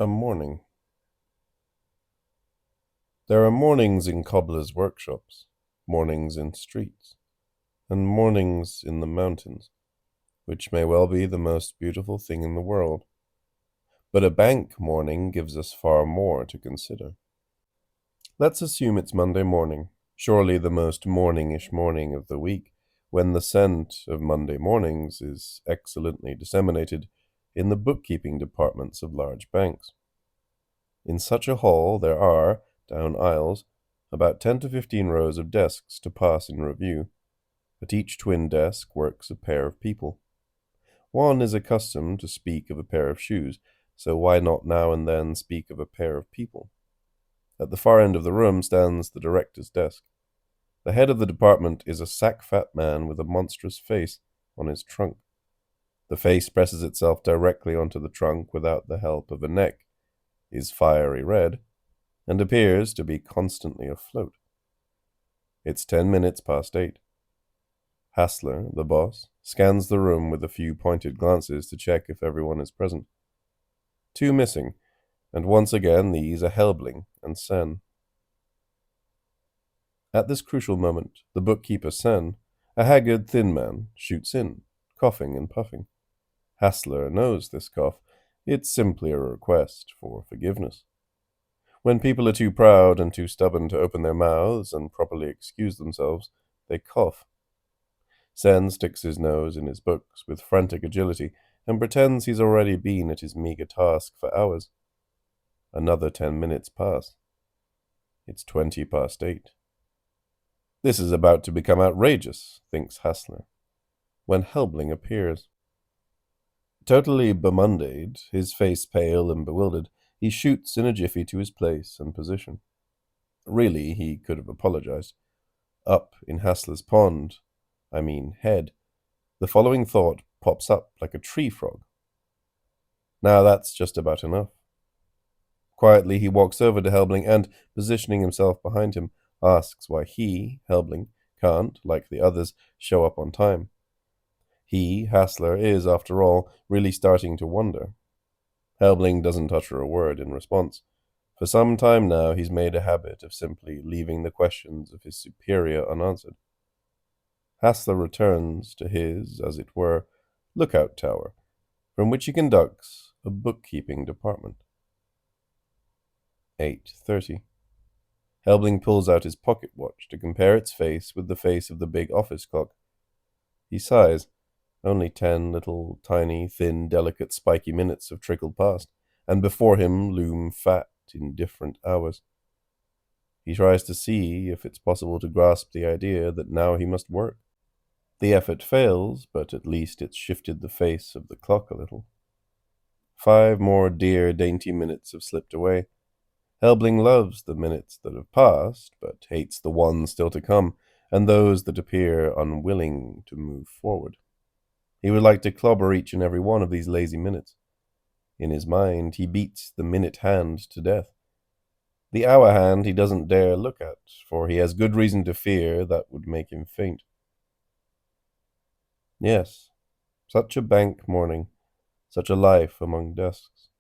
A morning. There are mornings in cobblers' workshops, mornings in streets, and mornings in the mountains, which may well be the most beautiful thing in the world. But a bank morning gives us far more to consider. Let's assume it's Monday morning, surely the most morningish morning of the week, when the scent of Monday mornings is excellently disseminated in the bookkeeping departments of large banks. In such a hall there are, down aisles, about 10 to 15 rows of desks to pass in review. At each twin desk works a pair of people. One is accustomed to speak of a pair of shoes, so why not now and then speak of a pair of people? At the far end of the room stands the director's desk. The head of the department is a sack-fat man with a monstrous face on his trunk. The face presses itself directly onto the trunk without the help of a neck, is fiery red, and appears to be constantly afloat. It's 10 minutes past 8. Hassler, the boss, scans the room with a few pointed glances to check if everyone is present. 2 missing, and once again these are Helbling and Sen. At this crucial moment, the bookkeeper Sen, a haggard, thin man, shoots in, coughing and puffing. Hassler knows this cough. It's simply a request for forgiveness. When people are too proud and too stubborn to open their mouths and properly excuse themselves, they cough. Sen sticks his nose in his books with frantic agility and pretends he's already been at his meager task for hours. Another 10 minutes pass. It's 20 past 8. This is about to become outrageous, thinks Hassler, when Helbling appears. Totally bemundayed, his face pale and bewildered, he shoots in a jiffy to his place and position. Really, he could have apologized. Up in Hassler's head, the following thought pops up like a tree frog. Now that's just about enough. Quietly he walks over to Helbling and, positioning himself behind him, asks why he, Helbling, can't, like the others, show up on time. He, Hassler, is, after all, really starting to wonder. Helbling doesn't utter a word in response. For some time now he's made a habit of simply leaving the questions of his superior unanswered. Hassler returns to his, as it were, lookout tower, from which he conducts a bookkeeping department. 8:30. Helbling pulls out his pocket watch to compare its face with the face of the big office clock. He sighs. Only 10 little, tiny, thin, delicate, spiky minutes have trickled past, and before him loom fat, indifferent hours. He tries to see if it's possible to grasp the idea that now he must work. The effort fails, but at least it's shifted the face of the clock a little. 5 more dear, dainty minutes have slipped away. Helbling loves the minutes that have passed, but hates the ones still to come, and those that appear unwilling to move forward. He would like to clobber each and every one of these lazy minutes. In his mind, he beats the minute hand to death. The hour hand he doesn't dare look at, for he has good reason to fear that would make him faint. Yes, such a bank morning, such a life among desks.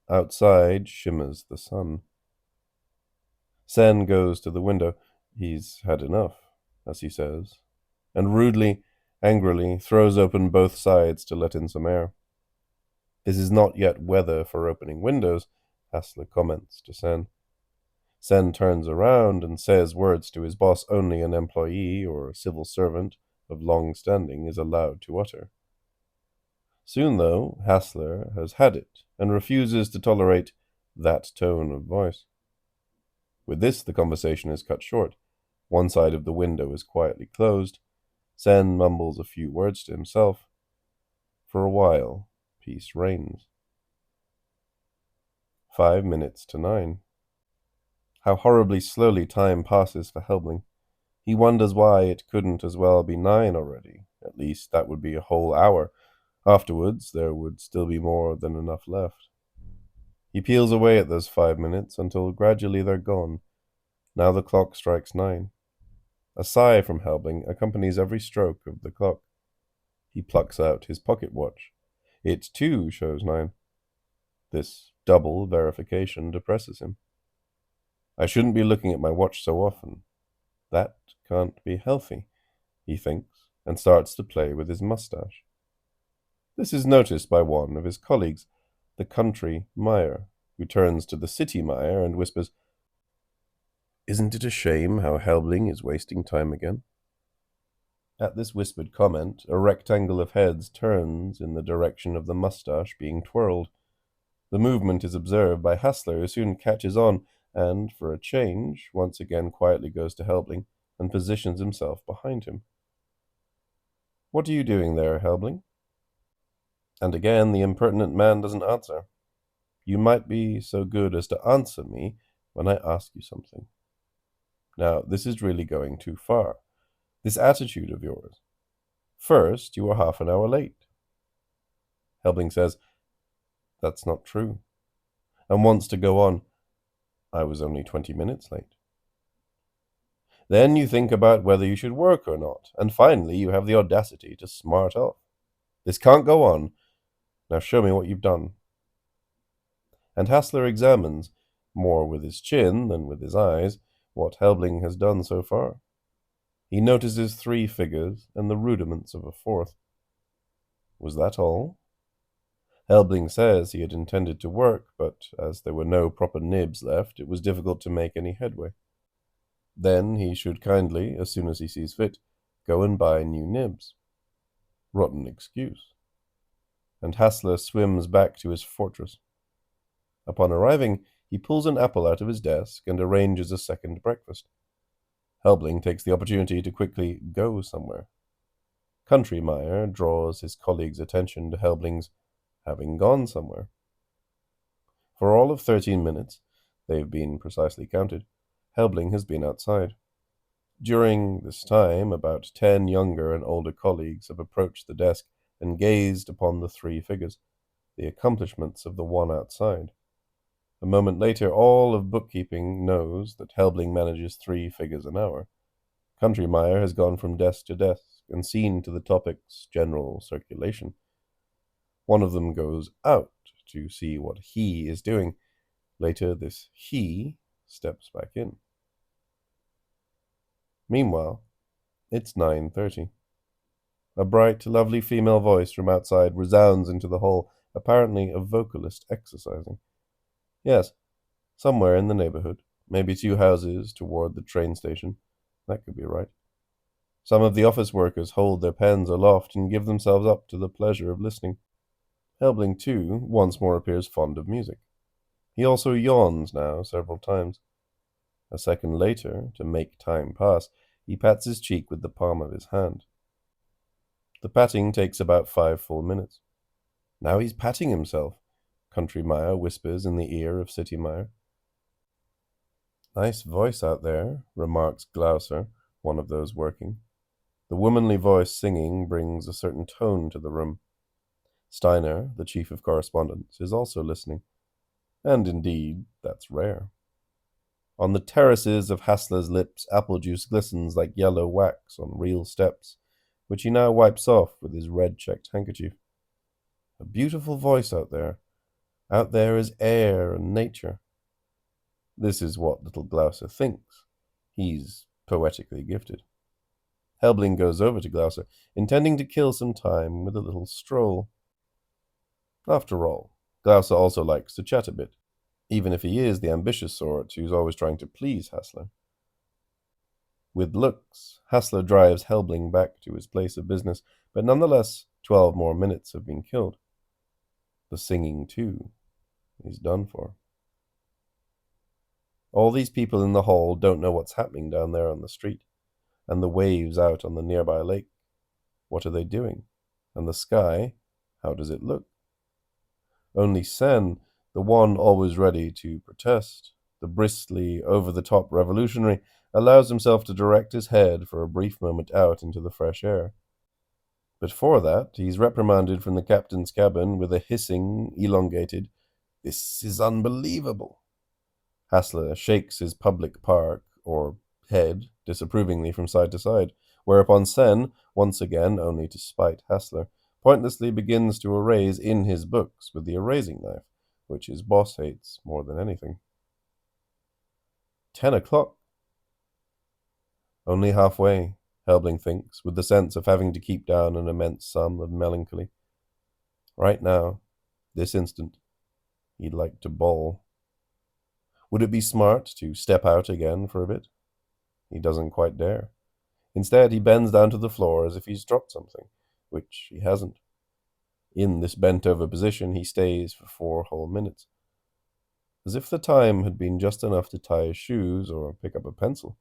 Outside shimmers the sun. Sen goes to the window. He's had enough, as he says, and rudely, angrily, throws open both sides to let in some air. This is not yet weather for opening windows, Hassler comments to Sen. Sen turns around and says words to his boss only an employee or a civil servant of long standing is allowed to utter. Soon, though, Hassler has had it and refuses to tolerate that tone of voice. With this, the conversation is cut short. One side of the window is quietly closed. Sen mumbles a few words to himself. For a while, peace reigns. 5 minutes to 9. How horribly slowly time passes for Helbling. He wonders why it couldn't as well be 9 already. At least that would be a whole hour. Afterwards, there would still be more than enough left. He peels away at those 5 minutes until gradually they're gone. Now the clock strikes 9. A sigh from Helbling accompanies every stroke of the clock. He plucks out his pocket watch. It too shows 9. This Double verification depresses him. I shouldn't be looking at my watch so often. That can't be healthy, he thinks, and starts to play with his mustache. This is noticed by one of his colleagues, the country Meyer, who turns to the city Meyer and whispers, "Isn't it a shame how Helbling is wasting time again?" At this whispered comment, a rectangle of heads turns in the direction of the mustache being twirled. The movement is observed by Hassler, who soon catches on and, for a change, once again quietly goes to Helbling and positions himself behind him. "What are you doing there, Helbling?" And again the impertinent man doesn't answer. "You might be so good as to answer me when I ask you something." Now, this is really going too far. This attitude of yours. First, you were half an hour late. Helbling says, "That's not true," and wants to go on. "I was only 20 minutes late." Then you think about whether you should work or not, and finally you have the audacity to smart off. "This can't go on. Now show me what you've done." And Hassler examines, more with his chin than with his eyes, what Helbling has done so far. He notices 3 figures and the rudiments of a 4th. Was that all? Helbling says he had intended to work, but as there were no proper nibs left, it was difficult to make any headway. Then he should kindly, as soon as he sees fit, go and buy new nibs. Rotten excuse. And Hassler swims back to his fortress. Upon arriving, he pulls an apple out of his desk and arranges a second breakfast. Helbling takes the opportunity to quickly go somewhere. Country Meyer draws his colleague's attention to Helbling's having gone somewhere. For all of 13 minutes, they've been precisely counted, Helbling has been outside. During this time, about 10 younger and older colleagues have approached the desk and gazed upon the 3 figures, the accomplishments of the one outside. A moment later, all of bookkeeping knows that Helbling manages 3 figures an hour. Country Meyer has gone from desk to desk and seen to the topic's general circulation. One of them goes out to see what he is doing. Later, this he steps back in. Meanwhile, it's 9:30. A bright, lovely female voice from outside resounds into the hall, apparently a vocalist exercising. Yes, somewhere in the neighborhood, maybe 2 houses toward the train station. That could be right. Some of the office workers hold their pens aloft and give themselves up to the pleasure of listening. Helbling, too, once more appears fond of music. He also yawns now several times. A second later, to make time pass, he pats his cheek with the palm of his hand. The patting takes about 5 full minutes. Now he's patting himself, Country Meyer whispers in the ear of City Meyer. "Nice voice out there," remarks Glauser, one of those working. The womanly voice singing brings a certain tone to the room. Steiner, the chief of correspondence, is also listening. And indeed, that's rare. On the terraces of Hassler's lips, apple juice glistens like yellow wax on real steps, which he now wipes off with his red-checked handkerchief. A beautiful voice out there. Out there is air and nature. This is what little Glauser thinks. He's poetically gifted. Helbling goes over to Glauser, intending to kill some time with a little stroll. After all, Glauser also likes to chat a bit, even if he is the ambitious sort who's always trying to please Hassler. With looks, Hassler drives Helbling back to his place of business, but nonetheless 12 more minutes have been killed. The singing, too, is done for. All these people in the hall don't know what's happening down there on the street, and the waves out on the nearby lake. What are they doing? And the sky, how does it look? Only Sen, the one always ready to protest, the bristly, over-the-top revolutionary, allows himself to direct his head for a brief moment out into the fresh air. But for that, he's reprimanded from the captain's cabin with a hissing, elongated, "This is unbelievable." Hassler shakes his public park, or head, disapprovingly from side to side, whereupon Sen, once again only to spite Hassler, pointlessly begins to erase in his books with the erasing knife, which his boss hates more than anything. 10 o'clock. Only halfway, Helbling thinks, with the sense of having to keep down an immense sum of melancholy. Right now, this instant, he'd like to bawl. Would it be smart to step out again for a bit? He doesn't quite dare. Instead, he bends down to the floor as if he's dropped something, which he hasn't. In this bent-over position, he stays for 4 whole minutes, as if the time had been just enough to tie his shoes or pick up a pencil.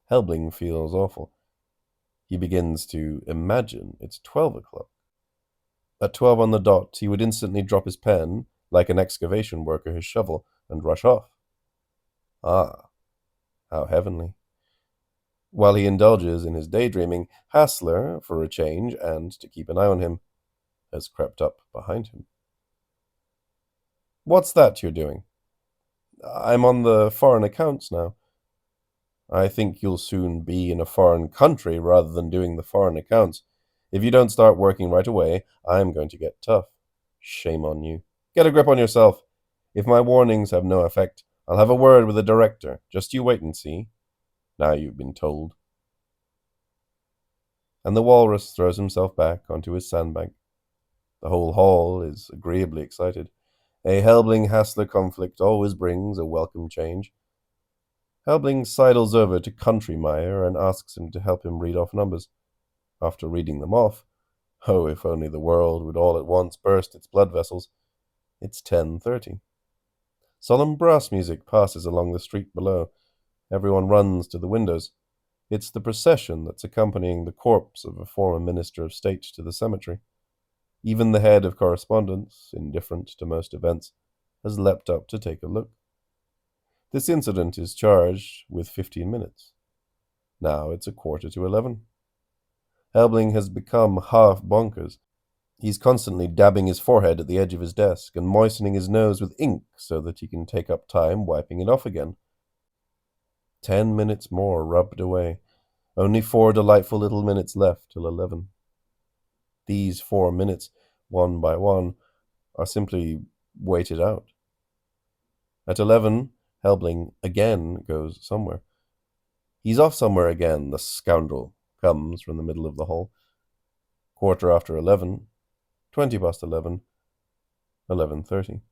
Helbling feels awful. He begins to imagine it's 12 o'clock. At 12 on the dot, he would instantly drop his pen, like an excavation worker his shovel, and rush off. Ah, how heavenly. While he indulges in his daydreaming, Hassler, for a change and to keep an eye on him, has crept up behind him. What's that you're doing? I'm on the foreign accounts now. I think you'll soon be in a foreign country rather than doing the foreign accounts. If you don't start working right away, I'm going to get tough. Shame on you. Get a grip on yourself. If my warnings have no effect, I'll have a word with the director. Just you wait and see. Now you've been told. And the walrus throws himself back onto his sandbank. The whole hall is agreeably excited. A Helbling-Hassler conflict always brings a welcome change. Helbling sidles over to Countrymeyer and asks him to help him read off numbers. After reading them off, oh, if only the world would all at once burst its blood vessels, it's 10:30. Solemn brass music passes along the street below. Everyone runs to the windows. It's the procession that's accompanying the corpse of a former minister of state to the cemetery. Even the head of correspondence, indifferent to most events, has leapt up to take a look. This incident is charged with 15 minutes. Now it's 11:15. Helbling has become half bonkers. He's constantly dabbing his forehead at the edge of his desk and moistening his nose with ink so that he can take up time wiping it off again. 10 minutes more rubbed away. Only 4 delightful little minutes left till 11. These 4 minutes, one by one, are simply waited out. At 11, Helbling again goes somewhere. He's off somewhere again, the scoundrel, comes from the middle of the hall. 11:15, 11:20, 11:30.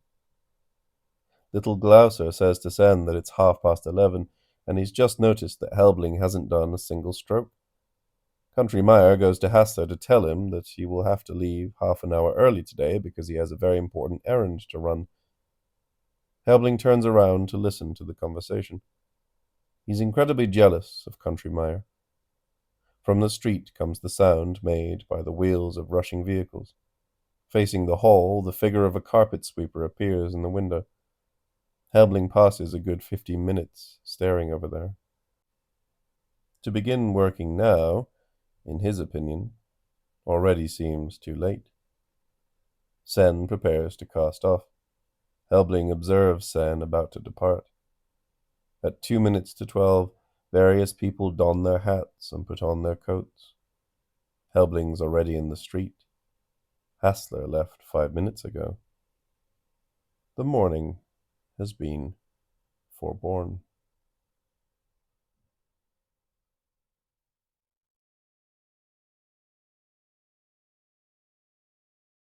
Little Glauser says to Sen that it's 11:30, and he's just noticed that Helbling hasn't done a single stroke. Countrymeyer goes to Hassler to tell him that he will have to leave half an hour early today because he has a very important errand to run. Helbling turns around to listen to the conversation. He's incredibly jealous of Countrymeyer. From the street comes the sound made by the wheels of rushing vehicles. Facing the hall, the figure of a carpet sweeper appears in the window. Helbling passes a good 15 minutes staring over there. To begin working now, in his opinion, already seems too late. Sen prepares to cast off. Helbling observes Sen about to depart. At 2 minutes to 12, various people don their hats and put on their coats. Helbling's already in the street. Hassler left 5 minutes ago. The morning has been forborne.